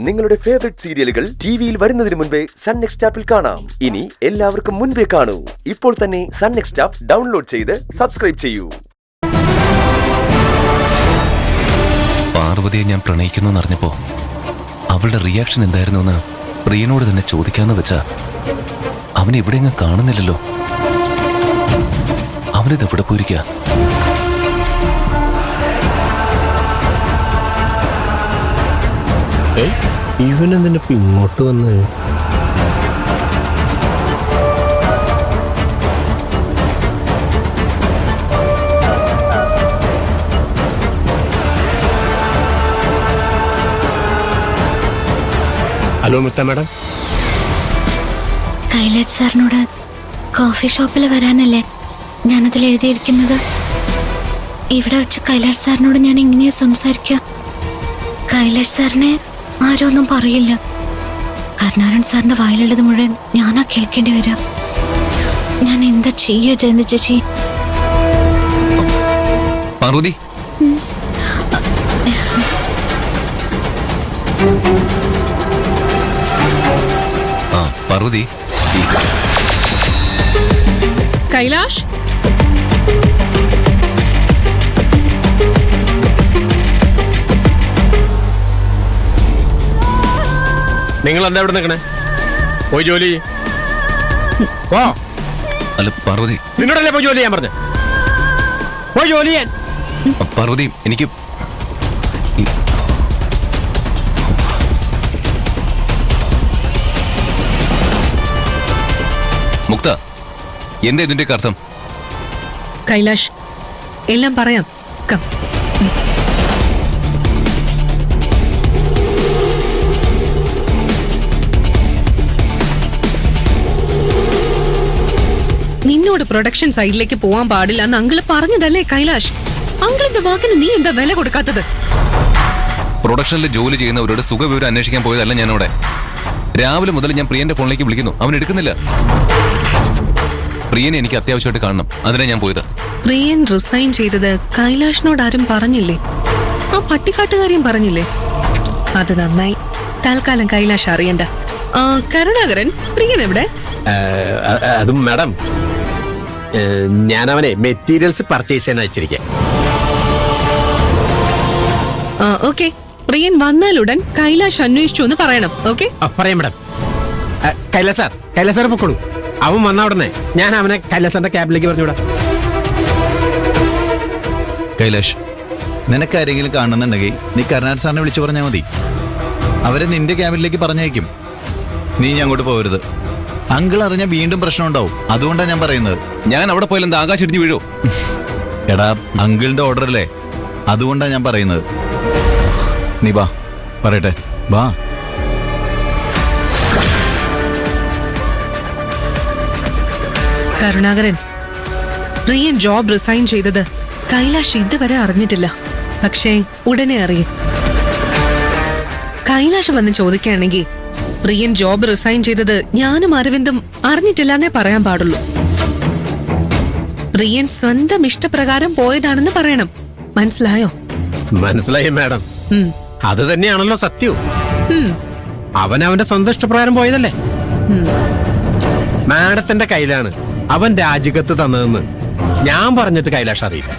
നിങ്ങളുടെ ഫേവറേറ്റ് സീരിയലുകൾ ടിവിയിൽ വരുന്നതിന് മുൻപേ സൺ നെക്സ്റ്റ് ആപ്പിൽ കാണാം. ഇനി എല്ലാവർക്കും മുൻപേ കാണൂ. ഇപ്പോൾ തന്നെ സൺ നെക്സ്റ്റ് ആപ്പ് ഡൗൺലോഡ് ചെയ്ത് സബ്സ്ക്രൈബ് ചെയ്യൂ. പാർവതിയെ ഞാൻ പ്രണയിക്കുന്നു എന്നറിഞ്ഞപ്പോ അവളുടെ റിയാക്ഷൻ എന്തായിരുന്നു എന്ന് പ്രിയനോട് തന്നെ ചോദിക്കാന്ന് വെച്ചാ അവനെ എവിടെയെങ്ങും കാണുന്നില്ലല്ലോ. അവനിത് എവിടെ പോയിരിക്കുക? ഇവനെന്തിനാ ഇങ്ങോട്ട് വന്ന്? ഹലോ മുത്ത മാഡം. കൈലാഷ് സാറിനോട് കോഫി ഷോപ്പിൽ വരാനല്ലേ ഞാനതിൽ എഴുതിയിരിക്കുന്നത്. ഇവിടെ വെച്ച് കൈലാഷ് സാറിനോട് ഞാൻ എങ്ങനെയാ സംസാരിക്കുക? കൈലാഷ് സാറിനെ ആരും ഒന്നും പറയില്ല. കരുണാകരൻ സാറിന്റെ വായിലുള്ളത് മുഴുവൻ ഞാനാ കേൾക്കേണ്ടി വരാം. ഞാൻ എന്താ ചെയ്യ ജയന്തി ചേച്ചി? പാർവതി, പാർവതി. കൈലാഷ്, നിങ്ങൾ എന്താ ഇവിടെ നിൽക്കണേ? പോയി ജോലി ഓ. അല്ല പാർവതി, നിന്നോടല്ലേ പോയി ജോലി ചെയ്യാൻ പറഞ്ഞ? പോയി ജോലി ചെയ്യാൻ. പാർവതി, എനിക്ക് മുക്ത, എന്താ ഇതിന്റെ അർത്ഥം? കൈലാഷ്, എല്ലാം പറയാം. കം. നിന്നോട് പ്രൊഡക്ഷൻ സൈഡിലേക്ക് പോവാൻ പാടില്ല എന്ന് അങ്കിള് പറഞ്ഞതല്ലേ കൈലാഷ്? അങ്കിളിന്റെ വാക്കിന് നീ എന്താ വില കൊടുക്കാത്തത്? പ്രൊഡക്ഷനിൽ ജോലി ചെയ്യുന്നവരോട് സുഖവിവരം അന്വേഷിക്കാൻ പോയതല്ല ഞാനവിടെ. രാവിലെ മുതൽ ഞാൻ പ്രിയന്റെ ഫോണിലേക്ക് വിളിക്കുന്നു, അവൻ എടുക്കുന്നില്ല. പ്രിയനെ എനിക്ക് അത്യാവശ്യമായിട്ട് കാണണം, അതിനാ ഞാൻ പോയത്. പ്രിയൻ റിസൈൻ ചെയ്തത് കൈലാഷിനോട് ആരും പറഞ്ഞില്ലേ? ആ പട്ടിക്കാട്ടുകാരിയും പറഞ്ഞില്ലേ? അത് നന്നായി. തൽക്കാലം കൈലാഷ് അറിയണ്ട. കരുണാകരൻ, പ്രിയൻ എവിടെ? അത് മാഡം, ഞാൻ അവനെ മെറ്റീരിയൽസ് പർച്ചേസ് ചെയ്യാൻ അയച്ചിരിക്കാം. ഓക്കെ, പ്രിയൻ വന്നാലുടൻ കൈലാഷ് അന്വേഷിച്ചു എന്ന് പറയണം. ഓക്കെ, പറയാം മാഡം. കൈലാസ് സാർ പൊക്കോളൂ. അവൻ വന്ന ഉടനെ ഞാൻ അവനെ കൈലാസ് സാറിന്റെ ക്യാബിലേക്ക് പറഞ്ഞുവിടാം. കൈലാഷ്, നിനക്കാരെങ്കിലും കാണുന്നുണ്ടെങ്കിൽ നീ കരുണാകരൻ സാറിനെ വിളിച്ചു പറഞ്ഞാൽ മതി. അവരെ നിന്റെ ക്യാബിനിലേക്ക് പറഞ്ഞയക്കും. നീ ഞാൻ അങ്ങോട്ട് പോകരുത്. അങ്കിൾ അറിഞ്ഞാൽ വീണ്ടും പ്രശ്നം ഉണ്ടാവും. അതുകൊണ്ടാണ് ഞാൻ പറയുന്നത്. ഞാൻ അവിടെ പോയാൽ എന്താ ആകാശം ഇടിഞ്ഞു വീഴോ? എടാ, അങ്കിളിന്റെ ഓർഡർ അല്ലേ, അതുകൊണ്ടാണ് ഞാൻ പറയുന്നത്. നീ വാ, പറയട്ടെ, വാ. കരുണാകരൻ, പ്രിയൻ ജോബ് റിസൈൻ ചെയ്തത് കൈലാഷ് ഇതുവരെ അറിഞ്ഞിട്ടില്ല. പക്ഷേ ഉടനെ അറിയും. കൈലാഷ് വന്ന് ചോദിക്കുകയാണെങ്കിൽ പ്രിയൻ ജോബ് റിസൈൻ ചെയ്തത് ഞാനും അരവിന്ദും അറിഞ്ഞിട്ടില്ലെന്നേ പറയാൻ പാടുള്ളൂ. പ്രിയൻ സ്വന്തം ഇഷ്ടപ്രകാരം പോയതാണെന്ന് പറയണം. മനസ്സിലായോ? മനസ്സിലായി മാഡം. അത് തന്നെയാണല്ലോ സത്യവും. അവൻ അവന്റെ സ്വന്തം ഇഷ്ടപ്രകാരം പോയതല്ലേ. മാഡത്തിന്റെ കയ്യിലാണ് അവൻ രാജിക്കത്ത് തന്നതെന്ന് ഞാൻ പറഞ്ഞിട്ട് കൈലാഷ് അറിയില്ല.